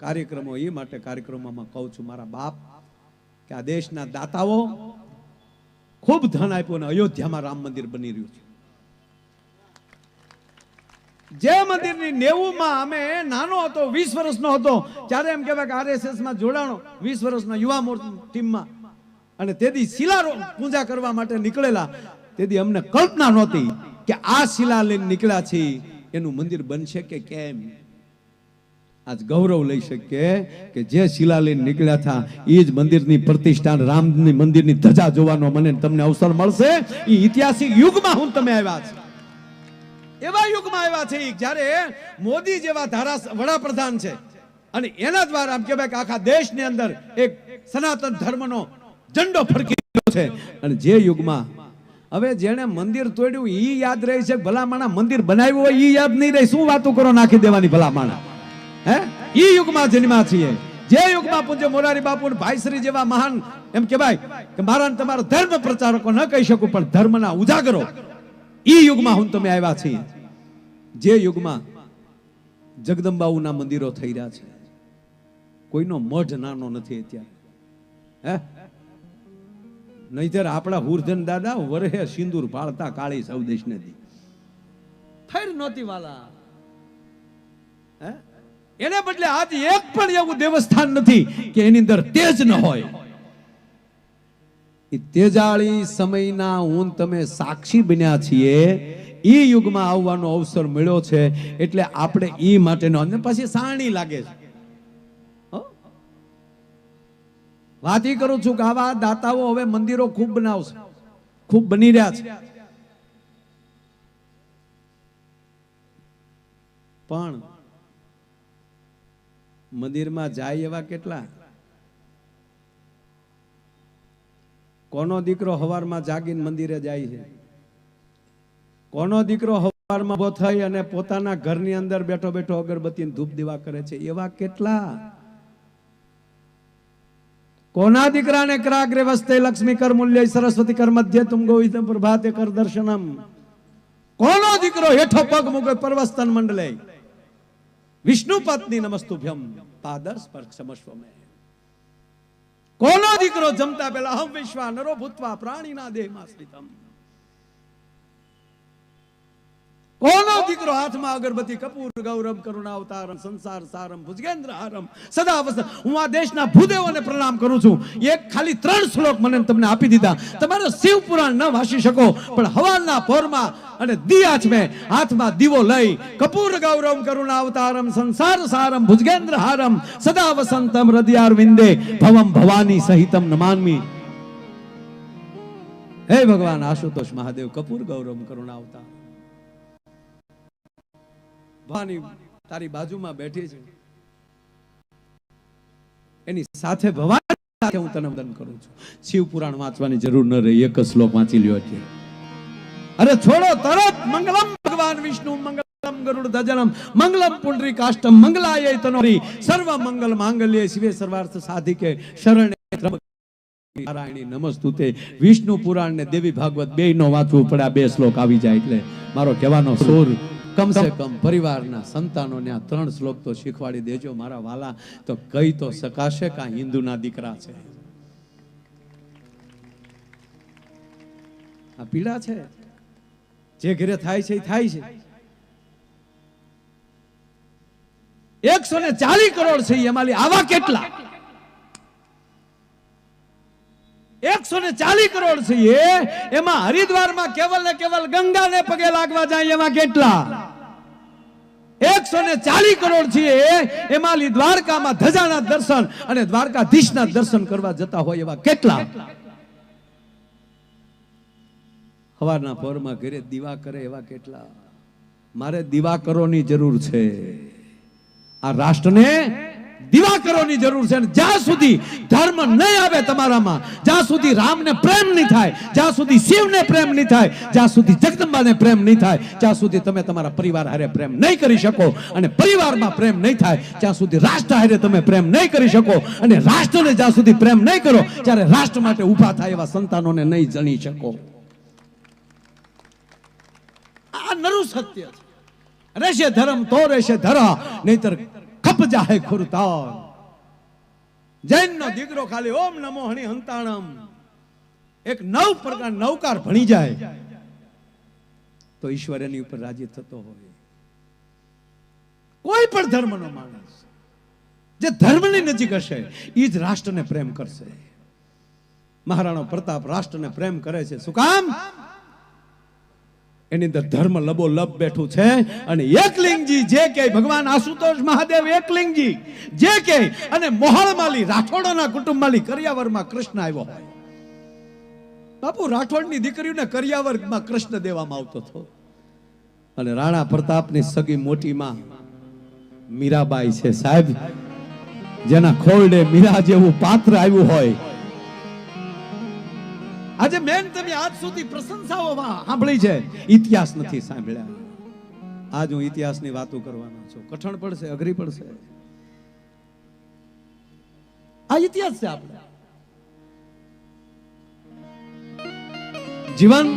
કાર્યક્રમો એ માટે કાર્યક્રમોમાં કહું છું મારા બાપ કે આ દેશના દાતાઓ ખૂબ ધન આપ્યું અને અયોધ્યામાં રામ મંદિર બની રહ્યું છે. જે મંદિરની 90 માં અમે નાનો હતો 20 વર્ષનો હતો ત્યારે એમ કહેવાય કે આરએસએસ માં જોડાણો 20 વર્ષના યુવા મોરચા ટીમમાં અને તેથી શિલા પૂજા કરવા માટે નીકળેલા તેથી અમને કલ્પના નહોતી કે આ શિલા લઈને નીકળ્યા છે એનું મંદિર બનશે કે કેમ. આજ ગૌરવ લઈ શકીએ કે જે શિલા લઈને નીકળ્યા હતા એ જ મંદિરની પ્રતિષ્ઠા રામની મંદિરની ધજા જોવાનો મને તમને અવસર મળશે. એ ઐતિહાસિક યુગમાં હું તમે આવ્યા છે, એવા યુગમાં આવ્યા છે જ્યારે મોદી જેવા વડાપ્રધાન છે અને એના દ્વારા આમ કહેવાય કે આખા દેશની અંદર એક સનાતન ધર્મનો ઝંડો ફરકી રહ્યો છે. અને જે યુગમાં હવે જેને મંદિર તોડ્યું ઈ યાદ રહે છે, ભલામાણા મંદિર બનાવ્યું હોય ઈ યાદ નહીં રહે. શું વાતો કરો નાખી દેવાની ભલામાણા. હે ઈ યુગમાં જન્મ્યા છીએ, જે યુગમાં પૂજ્ય મોરારી બાપુ ભાઈશ્રી જેવા મહાન એમ કહેવાય કે મારા તમારા ધર્મ પ્રચારકો ન કહી શકું પણ ધર્મના ઉજાગરો ઈ યુગમાં હું તમે આવ્યા છીએ. જે યુગમાં જગદંબાઓના મંદિરો થઈ રહ્યા છે, કોઈનો મઢ નાનો નથી અત્યારે. હે નહીતર આપણા હુરધન દાદા વરહે સિંદૂર પાળતા કાળી સૌદેશ નથી ફેર નહોતી વાલા. હે એને બદલે આજ એક પણ એવું દેવસ્થાન નથી કે એની અંદર તેજ ન હોય. એ તેજાળી સમયના હું તમે સાક્ષી બન્યા છીએ. ઈ યુગમાં આવવાનો અવસર મળ્યો છે એટલે આપણે ઈ માટેનો અને પછી સાણી લાગે છે. વાત ઈ કરું છું કે આવા દાતાઓ હવે મંદિરો ખૂબ બનાવશે, ખૂબ બની રહ્યા છે. પણ મંદિરમાં જાય એવા કેટલા? કોનો દીકરો હવારમાં જાગીને મંદિરે જાય છે? કોનો દીકરો હવારમાં ઉભો થઈ અને પોતાના ઘરની અંદર બેઠો બેઠો અગરબત્તી ધૂપ દીવા કરે છે? એવા કેટલા? કોના દીકરાને કરાગ્રે વસ્તે લક્ષ્મી કર મૂલ્ય સરસ્વતી કર મધ્ય તુમ ગોવિંદ પ્રભાતે કર દર્શનમ. કોનો દીકરો હેઠો પગ મૂકે પરવસ્તન મંડલે વિષ્ણુ પત્ની નમસ્તુભ્યમ પાદર સ્પર્શ સમસ્વ મે. કોનો દીકરો જમતા પહેલા અહમ વિશ્વા નરો ભૂત્વા પ્રાણીના દેહમાં સ્થિતમ. કોનો દીકરો હાથમાં અગરબત્તી કપૂર ગૌરવ કરુણાવતારમ સંસાર સારમ ભુજગેન્દ્ર હારમ સદા વસ. હું આ દેશના ભૂદેવોને પ્રણામ કરું છું. એક ખાલી 3 શ્લોક મને તમને આપી દીધા. તમારે શિવ પુરાણ ન વાંચી શકો પણ હવાના પોરમાં અને દિયા છે હાથમાં દીવો લઈ કપૂર ગૌરવ કરુણાવતારમ સંસાર સારમ ભુજગેન્દ્ર હારમ સદા વસંતમ હૃદયાર વિંદે ભવમ ભવાની સહિતમ નમામી. હે ભગવાન આશુતોષ મહાદેવ કપૂર ગૌરવ કરુણાવતાર. ભવાની તારી બાજુમાં બેઠી છે, એની સાથે ભવાની સાથે હું તને વંદન કરું છું. શિવ પુરાણ વાંચવાની જરૂર ન રહી, એક જ શ્લોક વાંચી લ્યો છે. અરે છોડો તરત મંગલમ ભગવાન વિષ્ણુ મંગલમ ગરુડ ધજનમ મંગલમ પુંડરીકાષ્ટમ મંગલાય તનોરી સર્વ મંગલ માંગલ્ય શિવે સર્વાર્થ સાધિકે શરણે નારાયણી નમસ્તુતે. વિષ્ણુ પુરાણ ને દેવી ભાગવત બે નો વાંચવું પડે. આ 2 શ્લોક આવી જાય એટલે મારો કહેવાનો સુર કમ સે કમ પરિવારના સંતાનોને આ 3 શ્લોક તો શીખવાડી દેજો મારા વાલા. તો કઈ તો શકાશે કે હિન્દુના દીકરા છે. આ પીડા છે જે ઘરે થાય છે એ થાય છે. 140 કરોડ છે એમાં આવા કેટલા? 140 કરોડ છે એમાં હરિદ્વારમાં કેવલ ને કેવલ ગંગાને પગે લાગવા જાય એમાં કેટલા? 140 કરોડ છે એમાં દ્વારકામાં ધજાના દર્શન અને દ્વારકાધીશના દર્શન કરવા જતા હોય એવા કેટલા? સવારના પોરમાં ઘરે દીવા કરે એવા કેટલા? મારે દીવાકરોની જરૂર છે. આ રાષ્ટ્રને દીવાકરોની જરૂર છે. જ્યાં સુધી ધર્મ નહીં આવે તમારામાં, જ્યાં સુધી રામને પ્રેમ નહીં થાય, જ્યાં સુધી શિવને પ્રેમ નહીં થાય, જ્યાં સુધી જગદંબાને પ્રેમ નહીં થાય, ત્યાં સુધી તમે તમારા પરિવાર હારે પ્રેમ નહીં કરી શકો. અને પરિવારમાં પ્રેમ નહીં થાય ત્યાં સુધી રાષ્ટ્ર હારે તમે પ્રેમ નહીં કરી શકો. અને રાષ્ટ્રને જ્યાં સુધી પ્રેમ નહીં કરો ત્યારે રાષ્ટ્ર માટે ઊભા થાય એવા સંતાનોને નહીં જણી શકો. આ નરું સત્ય છે. રહેશે ધર્મ તો રહેશે ધરા, નહીતર પાપ જાહે ખુરતાર. જૈન નો દીકરો ખાલી ઓમ નમો હણી હંતાણમ એક નવ પ્રકાર નવકાર ભણી જાય તો ઈશ્વર એની ઉપર રાજી થતો હોય. કોઈ પણ ધર્મનો માણસ જે ધર્મની નજીક હશે એ જ રાષ્ટ્રને પ્રેમ કરશે. મહારાણો પ્રતાપ રાષ્ટ્રને પ્રેમ કરે છે. શું કામ? એની અંદર ધર્મ લબો લબ બેઠું છે. અને એકલિંગજી જે કે ભગવાન આશુતોષ મહાદેવ એકલિંગજી જે કે અને મોહળમાલી રાઠોડોના કુટુંબમાલી કરિયાવરમાં કૃષ્ણ આવ્યો હોય. બાપુ રાઠોડની દીકરીઓને કરિયાવરમાં કૃષ્ણ દેવામાં આવતો હતો. અને રાણા પ્રતાપની સગી મોટી માં મીરાબાઈ છે સાહેબ, જેના ખોરડે મીરા જેવું પાત્ર આવ્યું હોય. આજે મેન તમે આજ સુધી પ્રશંસાઓ સાંભળી છે, ઇતિહાસ નથી સાંભળ્યા. આજ હું ઇતિહાસની વાતો કરવાનો છું. કઠણ પડશે, અઘરી પડશે. આ ઇતિહાસ છે આપણે. જીવન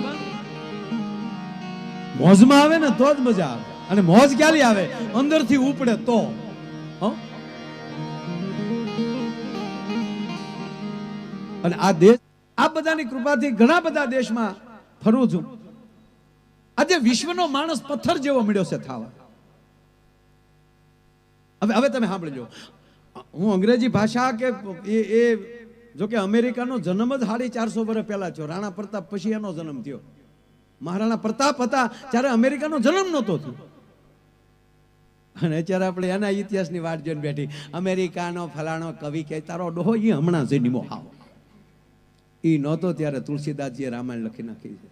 મોજમાં આવે ને તો જ મજા આવે. અને મોજ ક્યાંથી આવે? અંદરથી ઉપડે તો. અને આ દેશ આ બધાની કૃપાથી ઘણા બધા દેશમાં ફરું છું. આજે વિશ્વનો માણસ પથ્થર જેવો મળ્યો છે થવા. હવે તમે સાંભળજો, હું અંગ્રેજી ભાષા કે એ જો કે અમેરિકાનો જન્મ જ 450 વર્ષ પહેલા થયો. રાણા પ્રતાપ પછી એનો જન્મ થયો. મહારાણા પ્રતાપ હતા ત્યારે અમેરિકાનો જન્મ નહોતો થયો. અને અત્યારે આપણે એના ઇતિહાસની વાત જોઈને બેઠી. અમેરિકાનો ફલાણો કવિ કે તારો ડોહો એ હમણાં જન્મો આવ. એ નહોતો ત્યારે તુલસીદાસજીએ રામાયણ લખી નાખી છે.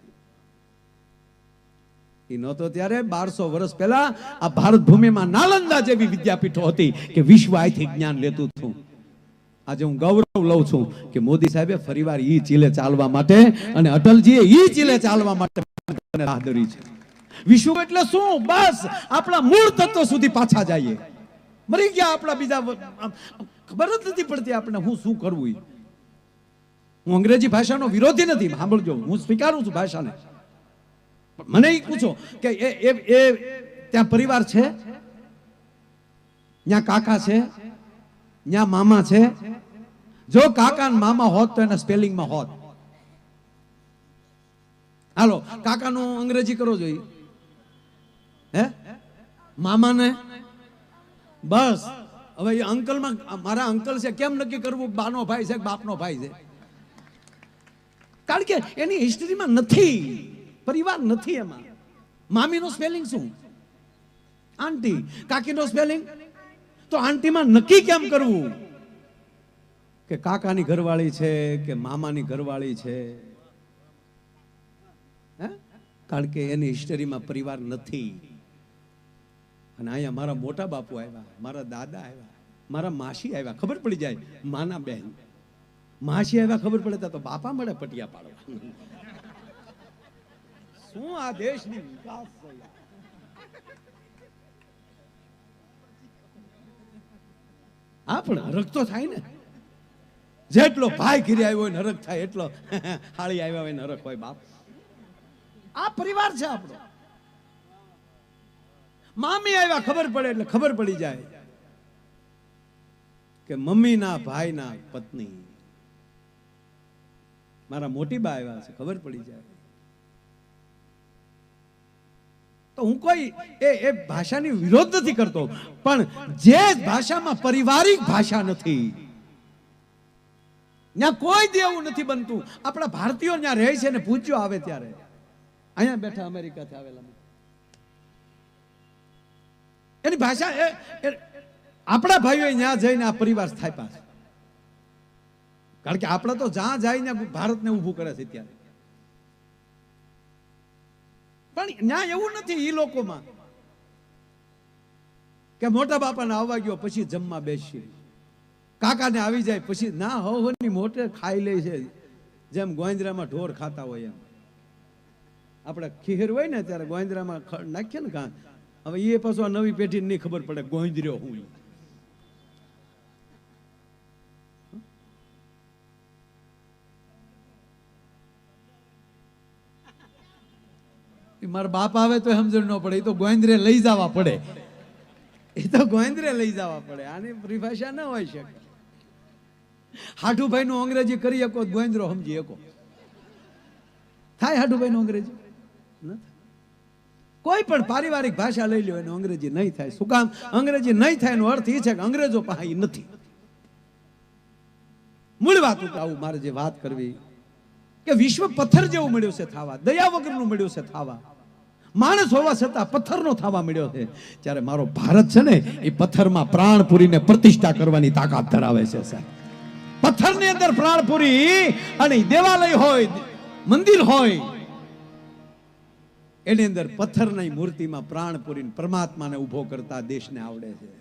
એ નહોતો ત્યારે 1200 વર્ષ પહેલા આ ભારત ભૂમિમાં નાલંદા જેવી વિદ્યાપીઠો હતી કે વિશ્વ આથી જ્ઞાન લેતું હતું. આજે હું ગૌરવ લઉં છું કે મોદી સાહેબે ફરીવાર ઈ ચીલે ચાલવા માટે અને અટલજીએ ઈ ચીલે ચાલવા માટે રાહ ધરી છે. વિશ્વ એટલે શું? બસ આપણા મૂળ તત્વ સુધી પાછા જઈએ. મરી ગયા આપણા બીજા ખબર જ નથી પડતી આપણે હું શું કરવું. હું અંગ્રેજી ભાષાનો વિરોધી નથી, સાંભળજો, હું સ્વીકારું છું ભાષાને. મને એ પૂછો કે એ ત્યાં પરિવાર છે, ત્યાં કાકા છે, ત્યાં મામા છે. જો કાકા ને મામા હોત તો એના સ્પેલિંગમાં હોત. હાલો કાકાનું અંગ્રેજી કરો જોઈએ, હે મામાને બસ. હવે એ અંકલમાં મારા અંકલ છે કેમ નક્કી કરવું બાનો ભાઈ છે બાપનો ભાઈ છે? કારણ કે એની હિસ્ટ્રીમાં નથી, પરિવાર નથી એમાં. મામીનો સ્પેલિંગ શું? આંટી. કાકીનો સ્પેલિંગ તો આંટીમાં નક્કી કેમ કરવું કે કાકાની ઘરવાળી છે કે મામાની ઘરવાળી છે? કારણ કે એની હિસ્ટરીમાં પરિવાર નથી. અને અહીંયા મારા મોટા બાપુ આવ્યા, મારા દાદા આવ્યા, મારા માસી આવ્યા, ખબર પડી જાય. માના બહેન માસી આવ્યા, ખબર પડે તો બાપા મળે પટિયા પાડવા. શું આ દેશની વિકાસ છે. હા પણ હરખ તો થાય ને. જેટલો ભાઈ ઘીરે આવ્યો હોય ને હરખ થાય, એટલો હાળી આવ્યા હોય ને હરખ હોય. બાપ આ પરિવાર છે આપણો. મામી આવ્યા ખબર પડે એટલે ખબર પડી જાય કે મમ્મીના ભાઈના પત્ની. મારા મોટી બા આવ્યા છે, ખબર પડી જાય. તો હું કોઈ એ ભાષાની વિરોધ નથી કરતો, પણ જે ભાષામાં પારિવારિક ભાષા નથી ત્યાં કોઈ દેવું નથી બનતું. આપણા ભારતીયો ત્યાં રહે છે ને પૂજ્યો આવે ત્યારે અહીંયા બેઠા અમેરિકાથી આવેલા એની ભાષા આપણા ભાઈઓ ત્યાં જઈને આ પરિવાર સ્થાપ્યા છે. કારણ કે આપણે તો જ્યાં જઈને ભારતને ઊભું કરે છે ત્યારે. પણ ત્યાં એવું નથી એ લોકોમાં કે મોટા બાપાને આવવા ગયો પછી જમવા બેસી, કાકાને આવી જાય પછી ના હોની મોટે ખાઈ લે છે. જેમ ગોંદરામાં ઢોર ખાતા હોય એમ આપણે ખીર હોય ને ત્યારે ગોંદરામાં નાખીએ ને કાં. હવે એ પાછું આ નવી પેઢીને નહીં ખબર પડે ગોંદર્યો હું. મારા બાપ આવે તો સમજણ ન પડે, એ તો ગોંદરે લઈ જવા પડે. એ તો ગોવિંદરે લઈ જવા પડે, આની પરિભાષા ન હોય શકે. હાઠુભાઈ નું અંગ્રેજી કરી શકો, ગોવિંદરો સમજી શકો. થાય હાઠુભાઈ નું અંગ્રેજી? ન થાય. કોઈ પણ પારિવારિક ભાષા લઈ લો એનું અંગ્રેજી નહીં થાય. શું કામ અંગ્રેજી નહીં થાય? એનો અર્થ એ છે કે અંગ્રેજો પાસે ઈ નથી. મૂળ વાત ઉપર આવું મારે જે વાત કરવી કે વિશ્વ પથ્થર જેવું મળ્યું છે થાવા, દયા વગરનું મળ્યું છે થાવા, માણસ હોવા છતાં પથ્થરનો થવા મળ્યો છે. જ્યારે મારો ભારત છે ને એ પથ્થરમાં પ્રાણ પૂરીને પ્રતિષ્ઠા કરવાની તાકાત ધરાવે છે સાહેબ. પથ્થરની અંદર પ્રાણ પૂરી અને દેવાલય હોય, મંદિર હોય, એની અંદર પથ્થરની મૂર્તિમાં પ્રાણ પૂરીને પરમાત્માને ઉભો કરતા દેશને આવડે છે.